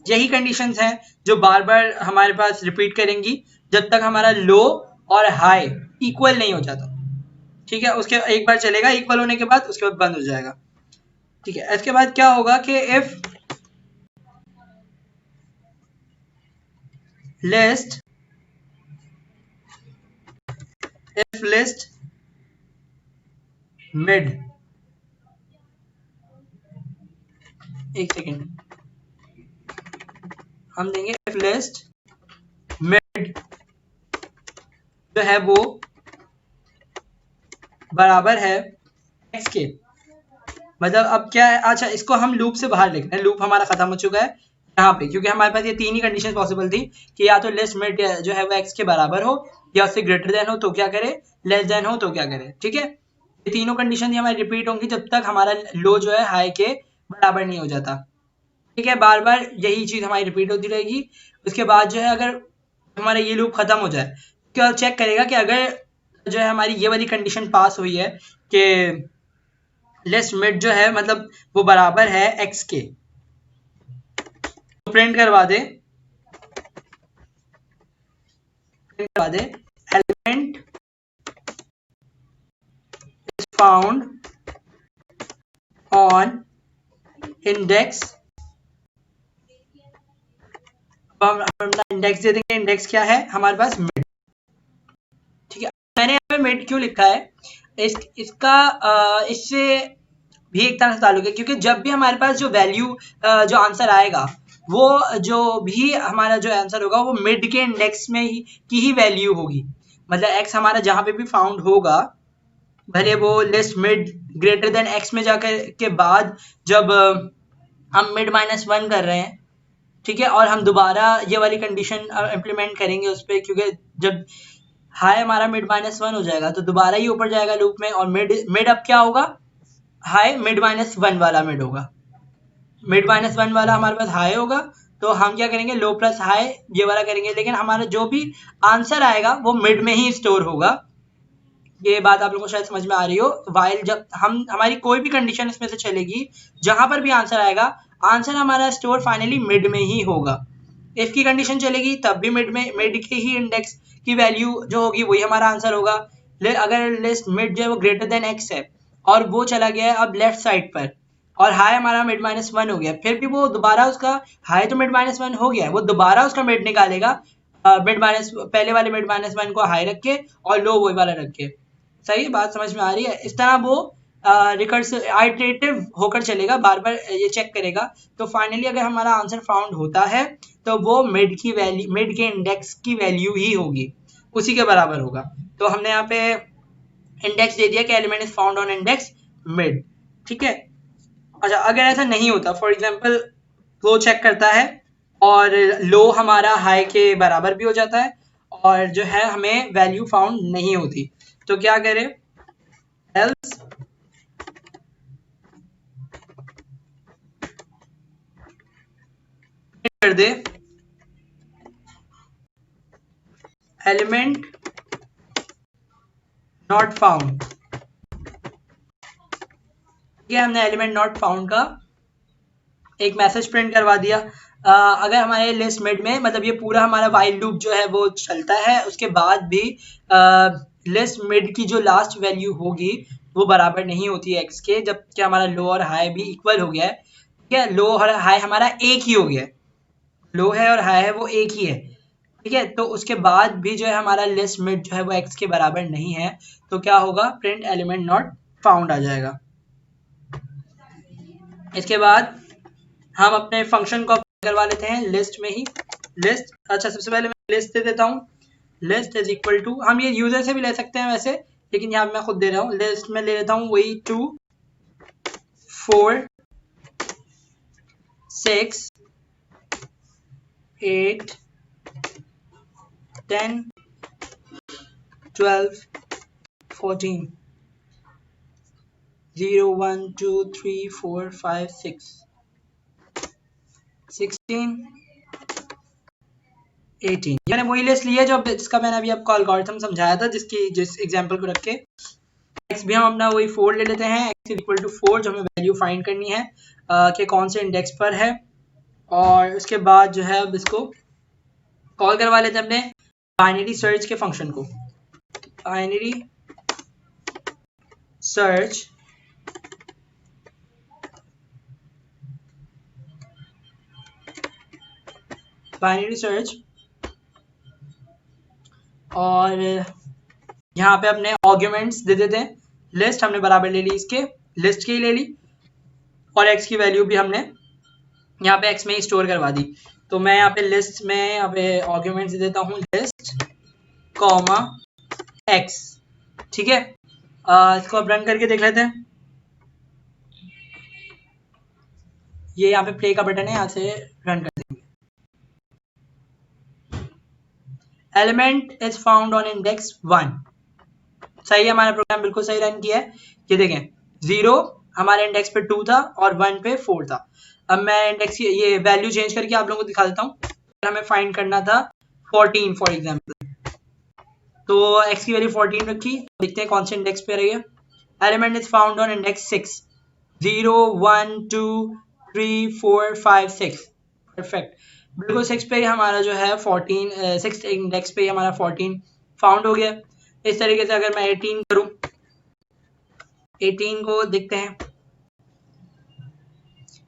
यही कंडीशंस हैं जो बार बार हमारे पास रिपीट करेंगी जब तक हमारा लो और हाई इक्वल नहीं हो जाता, ठीक है, उसके एक बार चलेगा इक्वल होने के बाद उसके बाद बंद हो जाएगा, ठीक है। इसके बाद क्या होगा कि इफ लिस्ट मिड एक सेकेंड हम देंगे इफ लिस्ट मिड जो है वो बराबर है x के, मतलब अब क्या है अच्छा इसको हम लूप से बाहर लिख रहे हैं, लूप हमारा खत्म हो चुका है यहाँ पे, क्योंकि हमारे पास ये तीन ही कंडीशन पॉसिबल थी कि या तो लिस्ट मिड जो है वो x के बराबर हो या उससे ग्रेटर देन हो तो क्या करे लेस देन हो तो क्या करे, ठीक है। ये तीनों कंडीशन ही हमारी रिपीट होंगी जब तक हमारा लो जो है हाई के बराबर नहीं हो जाता, ठीक है, बार बार यही चीज हमारी रिपीट होती रहेगी। उसके बाद जो है अगर हमारा ये लूप खत्म हो जाए तो चेक करेगा कि अगर जो है हमारी ये वाली कंडीशन पास हुई है कि लिस्ट मिड जो है मतलब वो बराबर है x के, तो प्रिंट करवा दे करवा दे element is found on index, हम इंडेक्स दे देंगे, इंडेक्स क्या है हमारे पास मिड, ठीक है। मैंने यहाँ पे मिड क्यों लिखा है, इसका इससे भी एक तरह से ताल्लुक है, क्योंकि जब भी हमारे पास जो वैल्यू जो आंसर आएगा वो जो भी हमारा जो आंसर होगा वो मिड के इंडेक्स में ही की ही वैल्यू होगी। मतलब एक्स हमारा जहां पे भी फाउंड होगा, भले वो list mid greater than x में जाकर के बाद जब हम मिड -1 कर रहे हैं, ठीक है, और हम दोबारा ये वाली कंडीशन इम्प्लीमेंट करेंगे उस पर, क्योंकि जब हाई हमारा मिड -1 हो जाएगा तो दोबारा ही ऊपर जाएगा लूप में, और मिड अब क्या होगा, हाई मिड -1 वाला मिड होगा, मिड -1 वाला हमारे पास हाई होगा, तो हम क्या करेंगे लो प्लस हाई ये वाला करेंगे, लेकिन हमारा जो भी आंसर आएगा वो मिड में ही स्टोर होगा। ये बात आप लोगों को शायद समझ में आ रही हो। वाइल जब हम हमारी कोई भी कंडीशन इसमें से चलेगी, जहां पर भी आंसर आएगा, आंसर हमारा स्टोर फाइनली मिड में ही होगा। इफ की कंडीशन चलेगी तब भी मिड की ही इंडेक्स की वैल्यू जो होगी वही हमारा आंसर होगा। अगर लिस्ट मिड जो है वो ग्रेटर देन एक्स है और वो चला गया है अब लेफ्ट साइड पर, और हाई हमारा मिड -1 हो गया, फिर भी वो दोबारा उसका हाई तो मिड -1 हो गया है, वो दोबारा उसका मिड निकालेगा, मिड माइनस पहले वाले मिड -1 को हाई रख के और लो वही वाला रख के। सही बात समझ में आ रही है? इस तरह वो रिकर्सिव आइटरेटिव होकर चलेगा, बार बार ये चेक करेगा। तो फाइनली अगर हमारा आंसर फाउंड होता है तो वो मिड की वैल्यू, मिड के इंडेक्स की वैल्यू ही होगी, उसी के बराबर होगा। तो हमने यहाँ पे इंडेक्स दे दिया कि element is found on index mid, ठीक है। अच्छा, अगर ऐसा नहीं होता, फॉर एग्जांपल वो चेक करता है और लो हमारा हाई के बराबर भी हो जाता है और जो है हमें वैल्यू फाउंड नहीं होती, तो क्या करें, एल्स कर दे एलिमेंट नॉट फाउंड। ठीक है, हमने एलिमेंट नॉट फाउंड का एक मैसेज प्रिंट करवा दिया। अगर हमारे लिस्ट मिड में, मतलब ये पूरा हमारा वाइल लूप जो है वो चलता है, उसके बाद भी लिस्ट मिड की जो लास्ट वैल्यू होगी वो बराबर नहीं होती है एक्स के, जबकि हमारा लो और हाई भी इक्वल हो गया है। ठीक है, लो और हाई हमारा एक ही हो गया है, लो है और हाई है वो एक ही है, ठीक है। तो उसके बाद भी जो है हमारा लिस्ट मिड जो है वो एक्स के बराबर नहीं है, तो क्या होगा, प्रिंट एलिमेंट नॉट फाउंड आ जाएगा। इसके बाद हम अपने फंक्शन को करवा लेते हैं लिस्ट में ही, लिस्ट। अच्छा, सबसे पहले मैं लिस्ट दे देता हूँ, लिस्ट इज इक्वल टू, हम ये यूजर से भी ले सकते हैं वैसे, लेकिन यहाँ मैं खुद दे रहा हूँ, लिस्ट में ले लेता हूँ वही 2 4 6 8 10 12 14 0 1 2 3 4 5 6 16 18, यानी वही लिस्ट ली है जो जिसका मैंने अभी आपको एल्गोरिथम समझाया था, जिस एग्जांपल को रख के। एक्स भी हम अपना वही 4 ले लेते हैं, एक्स इक्वल टू 4, जो हमें वैल्यू फाइंड करनी है कि कौन से इंडेक्स पर है, और उसके बाद जो है अब इसको कॉल करवा लेते हैं अपने बाइनरी सर्च के फंक्शन को। बाइनरी सर्च और यहाँ पे अपने आर्ग्यूमेंट्स दे देते हैं, लिस्ट हमने बराबर ले ली, इसके लिस्ट की ही ले ली, और एक्स की वैल्यू भी हमने यहाँ पे एक्स में ही स्टोर करवा दी। तो मैं यहाँ पे लिस्ट में यहाँ पे आर्ग्यूमेंट्स दे देता हूँ, लिस्ट कॉमा एक्स, ठीक है। इसको अब रन करके देख लेते हैं। ये यहाँ पे प्ले का बटन है, यहाँ से रन कर देंगे। Element is found on index 1, सही है, हमारा प्रोग्राम बिल्कुल सही रन किया है। ये देखें, 0 हमारे इंडेक्स पे 2 था और 1 पे 4 था। अब मैं इंडेक्स की ये वैल्यू चेंज करके आप लोगों को दिखा देता हूँ। हमें फाइंड करना था 14 फॉर एग्जांपल, तो x की वैल्यू 14 रखी, देखते हैं कौन से इंडेक्स पे रही है। Element is found on index 6, 0 1 2 3 4 5 6, perfect. बिल्कुल 6 पे हमारा जो है 14 6 इंडेक्स पे हमारा 14 फाउंड हो गया। इस तरीके से अगर मैं 18 करूं, 18 को देखते हैं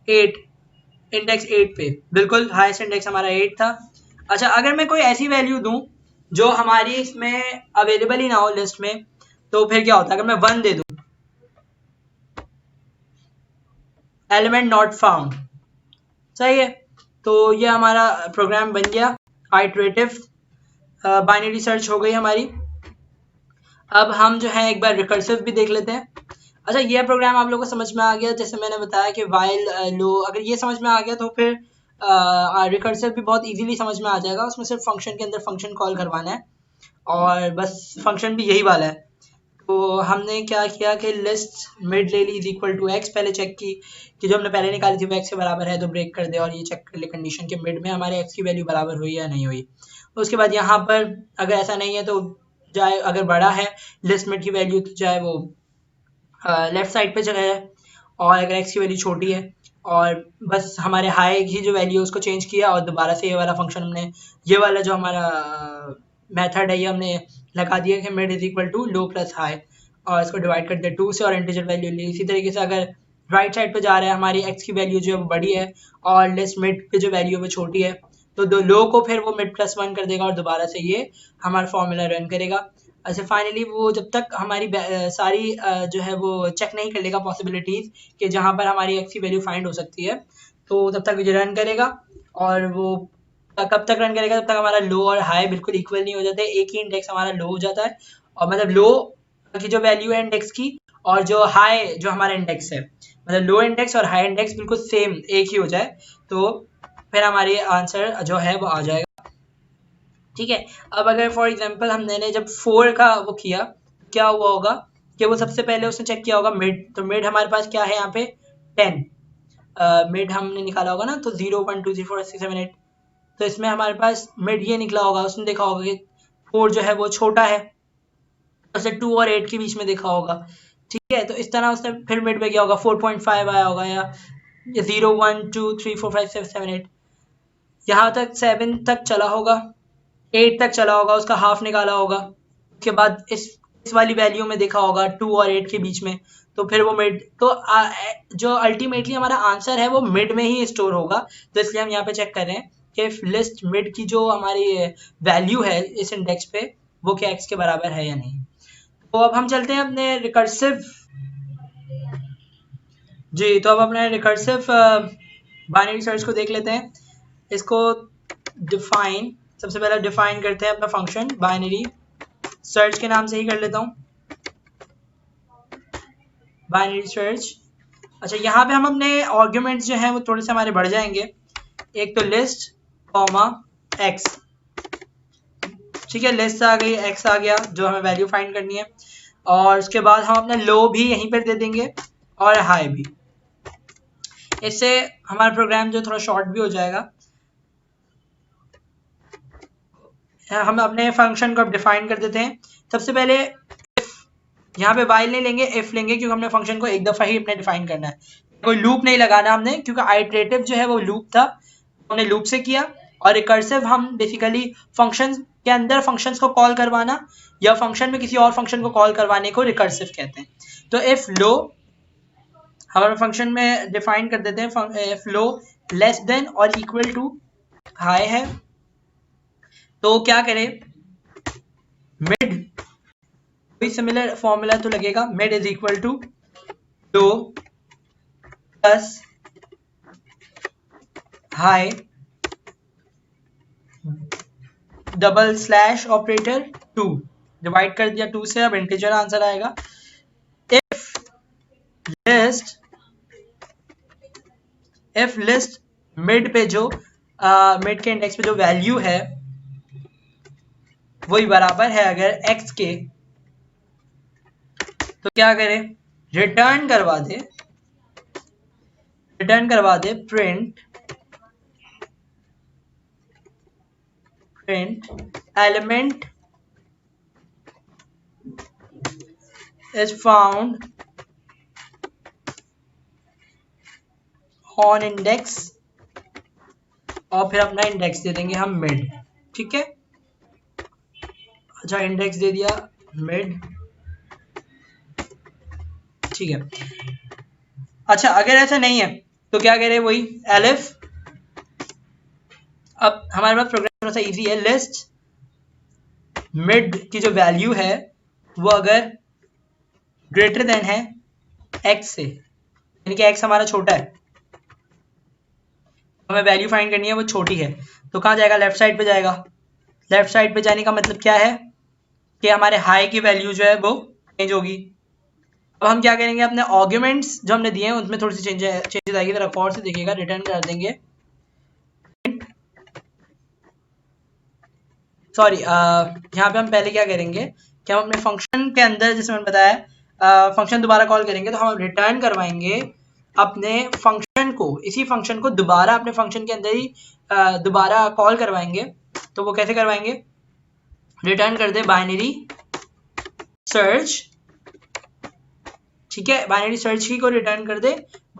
8, इंडेक्स 8 पे बिल्कुल हाईएस्ट इंडेक्स हमारा 8 था। अच्छा, अगर मैं कोई ऐसी वैल्यू दूं जो हमारी इसमें अवेलेबल ही ना हो लिस्ट में, तो फिर क्या होता है? अगर मैं 1 दे दूं, एलिमेंट नॉट फाउंड, सही है। तो ये हमारा प्रोग्राम बन गया, आइटरेटिव बाइनरी सर्च हो गई हमारी। अब हम जो है एक बार रिकर्सिव भी देख लेते हैं। अच्छा, ये प्रोग्राम आप लोगों को समझ में आ गया? जैसे मैंने बताया कि वाइल लो, अगर ये समझ में आ गया तो फिर रिकर्सिव भी बहुत इजीली समझ में आ जाएगा। उसमें सिर्फ फंक्शन के अंदर फंक्शन कॉल करवाना है और बस फंक्शन भी यही वाला है। तो हमने क्या किया कि लिस्ट मिड ले ली इज इक्वल टू एक्स, पहले चेक की कि जो हमने पहले निकाली थी वो एक्स के बराबर है, तो ब्रेक कर दे और ये चेक कर ले कंडीशन के मिड में हमारे एक्स की वैल्यू बराबर हुई या नहीं हुई। उसके बाद यहाँ पर अगर ऐसा नहीं है तो जाए, अगर बड़ा है लिस्ट मिड की वैल्यू तो चाहे वो लेफ्ट साइड पे चला जाए, और अगर एक्स की वैल्यू छोटी है और बस हमारे हाई की जो वैल्यू है उसको चेंज किया और दोबारा से ये वाला फंक्शन हमने, ये वाला जो हमारा मेथड है ये हमने लगा दिया कि mid is equal to low plus high, और इसको डिवाइड कर दिया 2 से और इंटीजर वैल्यू ली। इसी तरीके से अगर राइट साइड पे जा रहा है, हमारी एक्स की वैल्यू जो है वो बड़ी है और लिस्ट मिड पे जो वैल्यू है वो छोटी है, तो दो लो को फिर वो मिड प्लस 1 कर देगा और दोबारा से ये हमारा फॉर्मूला रन करेगा। अच्छा, फाइनली वो जब तक हमारी सारी जो है वो चेक नहीं कर लेगा पॉसिबिलिटीज कि जहाँ पर हमारी एक्स की वैल्यू फाइंड हो सकती है, तो तब तक ये रन करेगा। और वो कब तक रन करेगा? जब तक हमारा लो और हाई बिल्कुल इक्वल नहीं हो जाते, एक ही इंडेक्स हमारा लो हो जाता है, और मतलब लो की जो वैल्यू है इंडेक्स की और जो हाई जो हमारा इंडेक्स है, मतलब लो इंडेक्स और हाई इंडेक्स बिल्कुल सेम एक ही हो जाए, तो फिर हमारी आंसर जो है वो आ जाएगा। ठीक है। अब अगर फॉर एग्जांपल हमने जब 4 का वो किया, क्या हुआ होगा कि वो सबसे पहले उसने चेक किया होगा मिड, तो मिड हमारे पास क्या है यहाँ पे 10, मिड हमने निकाला होगा ना, तो 0 1 2 3 4 5 6 7 8, तो इसमें हमारे पास मिड ये निकला होगा। उसने देखा होगा कि 4 जो है वो छोटा है, उसे 2 और 8 के बीच में देखा होगा। ठीक है, तो इस तरह उसने फिर मिड में गया होगा, 4.5 आया होगा, या 0 1 2 3 4 5 6 7 8, यहाँ तक 7 तक चला होगा, 8 तक चला होगा, उसका हाफ निकाला होगा, उसके बाद इस वाली वैल्यू में देखा होगा 2 और 8 के बीच में, तो फिर वो मिड, तो जो अल्टीमेटली हमारा आंसर है वो मिड में ही स्टोर होगा। तो इसलिए हम यहाँ पे चेक कर रहे हैं कि लिस्ट मिड की जो हमारी वैल्यू है इस इंडेक्स पे वो क्या एक्स के बराबर है या नहीं। तो अब हम चलते हैं अपने रिकर्सिव, जी, तो अब अपने रिकर्सिव बाइनरी सर्च को देख लेते हैं। इसको डिफाइन, सबसे पहले डिफाइन करते हैं अपना फंक्शन, बाइनरी सर्च के नाम से ही कर लेता हूँ, बाइनरी सर्च। अच्छा, यहाँ पे हम अपने आर्ग्यूमेंट्स जो हैं वो थोड़े से हमारे बढ़ जाएंगे, एक तो लिस्ट कॉमा एक्स, ठीक है, लिस्ट आ गई, एक्स आ गया जो हमें वैल्यू फाइंड करनी है, और उसके बाद हम अपना लो भी यहीं पर दे देंगे और हाई भी। इससे हमारा प्रोग्राम जो थोड़ा शॉर्ट भी हो जाएगा। हम अपने फंक्शन को अब डिफाइन कर देते हैं। सबसे पहले यहाँ पे वाइल नहीं लेंगे, इफ लेंगे, क्योंकि हमने फंक्शन को एक दफा ही अपने डिफाइन करना है, कोई लूप नहीं लगाना हमने, क्योंकि आइटरेटिव जो है वो लूप था, हमने लूप से किया। और रिकर्सिव हम बेसिकली फंक्शन के अंदर फंक्शंस को कॉल करवाना या फंक्शन में किसी और फंक्शन को कॉल करवाने को रिकर्सिव कहते हैं। तो इफ लो हमारे फंक्शन में डिफाइन कर देते हैं, इफ लो लेस देन और इक्वल टू हाई है, तो क्या करें, मिड, कोई सिमिलर फॉर्मूला तो लगेगा, mid is equal to low plus high double slash operator 2, divide कर दिया 2 से, अब इंटीजर आंसर आएगा। इफ लिस्ट मिड पे जो मिड के इंडेक्स पे जो वैल्यू है वही बराबर है अगर x के, तो क्या करें, रिटर्न करवा दे print element is found on index और फिर अपना इंडेक्स दे देंगे हम मिड, ठीक है। अच्छा इंडेक्स दे दिया मिड, ठीक है। अच्छा अगर ऐसा नहीं है तो क्या करें, वही एलिफ, अब हमारे पास प्रोग्राम थोड़ा सा इजी है, लिस्ट मिड की जो वैल्यू है वो अगर ग्रेटर देन है x से, यानी कि x हमारा छोटा है, हमें वैल्यू फाइंड करनी है वो छोटी है, तो कहाँ जाएगा, लेफ्ट साइड पे जाएगा। लेफ्ट साइड पे जाने का मतलब क्या है कि हमारे हाई की वैल्यू जो है वो चेंज होगी। अब हम क्या करेंगे, अपने आर्ग्यूमेंट्स जो हमने दिए हैं उसमें थोड़ी सी चेंजेस आएगी, जरा गौर से देखिएगा। रिटर्न कर देंगे, सॉरी यहाँ पे हम पहले क्या करेंगे कि हम अपने फंक्शन के अंदर, जैसे मैंने बताया फंक्शन दोबारा कॉल करेंगे तो हम रिटर्न करवाएंगे अपने फंक्शन को, इसी फंक्शन को दोबारा अपने फंक्शन के अंदर ही दोबारा कॉल करवाएंगे। तो वो कैसे करवाएंगे, रिटर्न कर दे बाइनरी सर्च, ठीक है, बाइनरी सर्च ही को रिटर्न कर दे।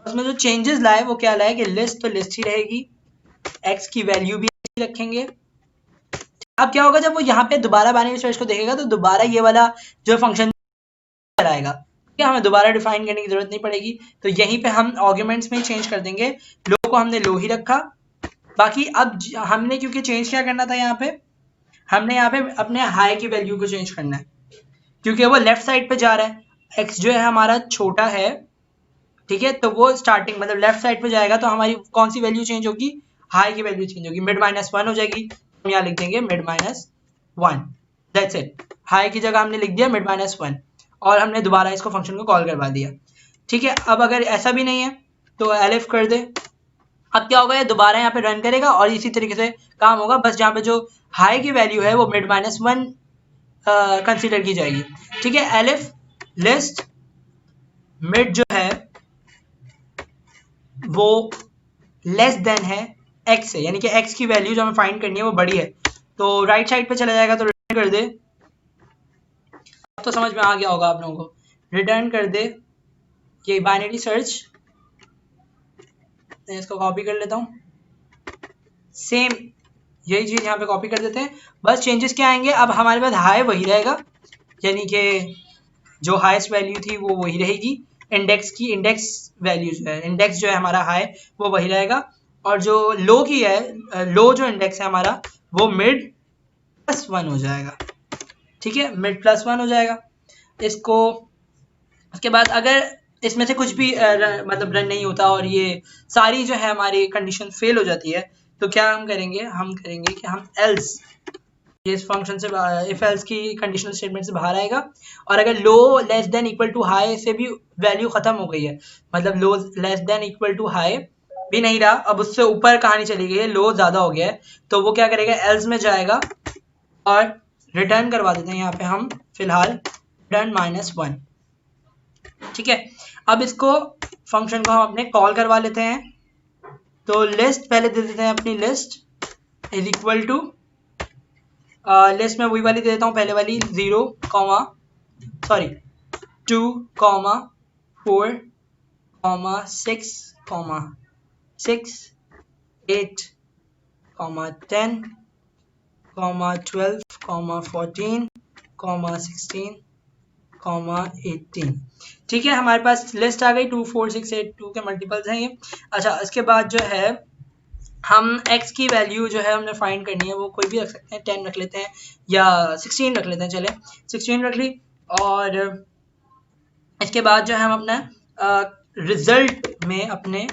उसमें जो चेंजेस लाए वो क्या लाए कि लिस्ट तो लिस्ट ही रहेगी, एक्स की वैल्यू भी रखेंगे। अब क्या होगा, जब वो यहाँ पे दोबारा बाइनरी सर्च को देखेगा तो दोबारा ये वाला जो फंक्शन कराएगा, क्या हमें दोबारा डिफाइन करने की जरूरत नहीं पड़ेगी। तो यहीं पे हम आर्ग्यूमेंट्स में चेंज कर देंगे, लो को हमने लो ही रखा। बाकी अब हमने क्योंकि चेंज क्या करना था, यहाँ पे हमने यहाँ पे अपने हाई की वैल्यू को चेंज करना है, क्योंकि वो लेफ्ट साइड पे जा रहा है, एक्स जो है हमारा छोटा है, ठीक है, तो वो स्टार्टिंग मतलब लेफ्ट साइड पे जाएगा तो हमारी कौन सी वैल्यू चेंज होगी, हाई की वैल्यू चेंज होगी, मिड -1 हो जाएगी। हम यहाँ लिख देंगे मिड -1, दैट्स इट। हाई की जगह हमने लिख दिया मिड -1 और हमने दोबारा इसको फंक्शन को कॉल करवा दिया, ठीक है। अब अगर ऐसा भी नहीं है तो एलिफ कर दे। अब क्या होगा, ये दोबारा यहाँ पे रन करेगा और इसी तरीके से काम होगा, बस जहाँ पे जो हाई की वैल्यू है वो मिड -1 कंसीडर की जाएगी, ठीक है। एलिफ लिस्ट मिड जो है वो लेस देन है x से, यानी कि x की वैल्यू जो हमें फाइंड करनी है वो बड़ी है, तो राइट साइड पे चला जाएगा तो रिटर्न कर दे। अब तो समझ में आ गया होगा आप लोगों को, रिटर्न कर दे ये बाइनरी सर्च। मैं इसको कॉपी कर लेता हूँ, सेम यही चीज यहाँ पे कॉपी कर देते हैं, बस चेंजेस क्या आएंगे, अब हमारे पास हाई वही रहेगा, यानी कि जो हाईएस्ट वैल्यू थी वो वही रहेगी, इंडेक्स की इंडेक्स वैल्यू जो है, इंडेक्स जो है हमारा हाई वो वही रहेगा, और जो लो की है, लो जो इंडेक्स है हमारा वो मिड +1 हो जाएगा, ठीक है, मिड +1 हो जाएगा। इसको उसके बाद अगर इसमें से कुछ भी मतलब रन नहीं होता और ये सारी जो है हमारी कंडीशन फेल हो जाती है, तो क्या हम करेंगे, हम करेंगे कि हम एल्स, ये इस फंक्शन से इफ एल्स की कंडीशनल स्टेटमेंट से बाहर आएगा, और अगर low less than equal to high से भी वैल्यू खत्म हो गई है, मतलब low less than equal to high भी नहीं रहा, अब उससे ऊपर कहानी चली गई है, लो ज्यादा हो गया है, तो वो क्या करेगा, एल्स में जाएगा और रिटर्न करवा देते हैं यहाँ पे हम फिलहाल रिटर्न -1, ठीक है। अब इसको फंक्शन को हम अपने कॉल करवा लेते हैं, तो लिस्ट पहले दे देते हैं अपनी, list is equal to list में वही वाली दे देता हूँ, पहले वाली 2, 4, 6, 6, 8, 10, 12, 14, 16, 18, ठीक है। हमारे पास लिस्ट आ गई, 2, 4, 6, 8, 2 के मल्टीपल्स हैं ये। अच्छा इसके बाद जो है हम x की वैल्यू जो है हमने फाइंड करनी है, वो कोई भी रख सकते हैं, 10 रख लेते हैं या 16 रख लेते हैं, चले 16 रख ली, और इसके बाद जो है हम अपना रिजल्ट में अपने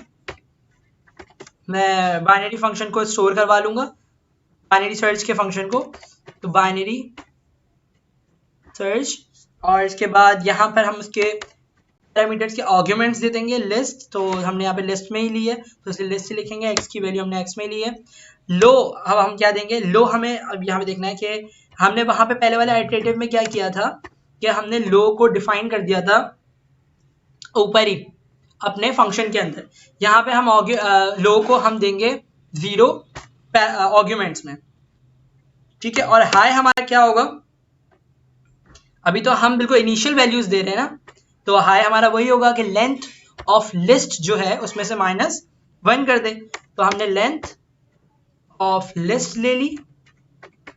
मैं बाइनरी फंक्शन को स्टोर करवा लूंगा, बाइनरी सर्च के फंक्शन को, तो बाइनरी सर्च, और इसके बाद यहाँ पर हम उसके पैरामीटर्स के आर्ग्यूमेंट्स दे देंगे लिस्ट, तो हमने यहाँ पे लिस्ट में ही ली है तो इसलिए लिस्ट ही लिखेंगे, एक्स की वैल्यू हमने एक्स में ली है। लो अब हम क्या देंगे, लो हमें अब यहाँ पे देखना है कि हमने वहां पे पहले वाले आइटरेटिव में क्या किया था कि हमने लो को डिफाइन कर दिया था ऊपर ही अपने फंक्शन के अंदर, यहाँ पे हम लो को हम देंगे 0 आर्ग्यूमेंट्स में, ठीक है। और हाई हमारा क्या होगा, अभी तो हम बिल्कुल इनिशियल वैल्यूज दे रहे हैं ना, तो हाई हमारा वही होगा कि लेंथ ऑफ लिस्ट जो है उसमें से -1 कर दे, तो हमने लेंथ ऑफ लिस्ट ले ली,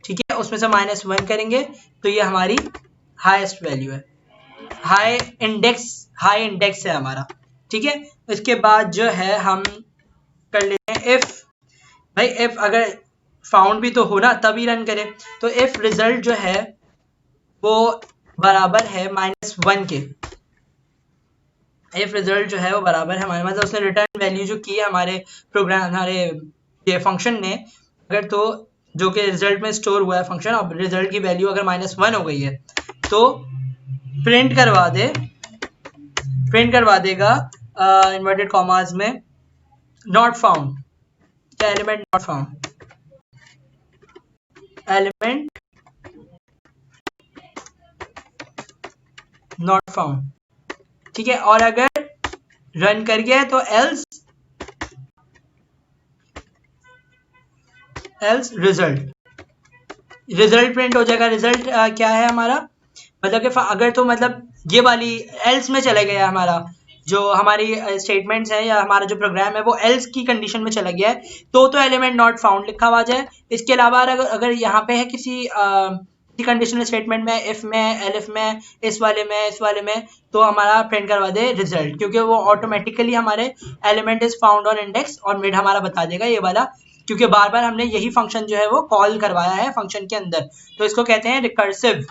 ठीक है, उसमें से -1 करेंगे तो ये हमारी हाईएस्ट वैल्यू है, हाई इंडेक्स है हमारा, ठीक है। इसके बाद जो है हम कर लेते हैं इफ, भाई इफ अगर फाउंड भी तो हो ना तभी रन करें, तो इफ रिजल्ट जो है वो बराबर है -1 के, इफ रिजल्ट जो है वो बराबर है हमारे, मतलब उसने रिटर्न वैल्यू जो की है हमारे प्रोग्राम, हमारे ये फंक्शन ने, अगर तो जो कि रिजल्ट में स्टोर हुआ है फंक्शन, अब रिजल्ट की वैल्यू अगर -1 हो गई है तो प्रिंट करवा देगा इन्वर्टेड कॉमास में नॉट फाउंड, क्या element not found, element not found, ठीक है। और अगर रन कर गया है तो एल्स रिजल्ट प्रिंट हो जाएगा। रिजल्ट क्या है हमारा, मतलब कि अगर तो मतलब ये वाली एल्स में चला गया हमारा, जो हमारी स्टेटमेंट्स है या हमारा जो प्रोग्राम है वो एल्स की कंडीशन में चला गया है तो एलिमेंट नॉट फाउंड लिखा हुआ जाए। इसके अलावा अगर यहाँ पे है किसी कंडीशनल स्टेटमेंट में, इफ में, एलिफ में, इस वाले में तो हमारा प्रिंट करवा दे रिजल्ट, क्योंकि वो ऑटोमेटिकली हमारे element is found on index और मिड हमारा बता देगा ये वाला, क्योंकि बार बार हमने यही फंक्शन जो है वो कॉल करवाया है फंक्शन के अंदर, तो इसको कहते हैं रिकर्सिव।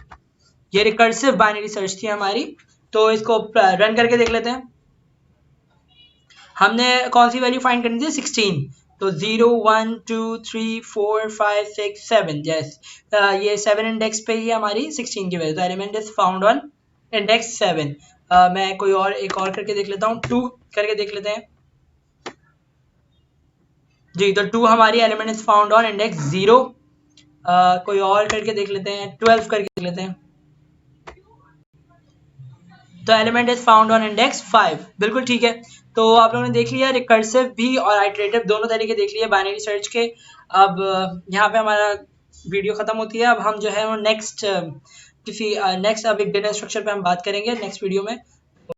ये रिकर्सिव बाइनरी सर्च थी हमारी, तो इसको रन करके देख लेते हैं। हमने कौन सी वैल्यू फाइंड करनी थी, 16, तो 0 1 2 3 4 5 6 7, यस ये 7 इंडेक्स पे ही हमारी 16 की वैल्यू, तो element is found on index 7। मैं कोई और एक और करके देख लेता हूँ, 2 करके देख लेते हैं जी, तो 2 हमारी element is found on index 0। कोई और करके देख लेते हैं, 12 करके देख लेते हैं, तो element is found on index 5, बिल्कुल ठीक है। तो आप लोगों ने देख लिया रिकर्सिव भी और आइटरेटिव दोनों तरीके देख लिए बाइनरी सर्च के। अब यहाँ पे हमारा वीडियो खत्म होती है, अब हम जो है वो नेक्स्ट अब एक डेटा स्ट्रक्चर पे हम बात करेंगे नेक्स्ट वीडियो में।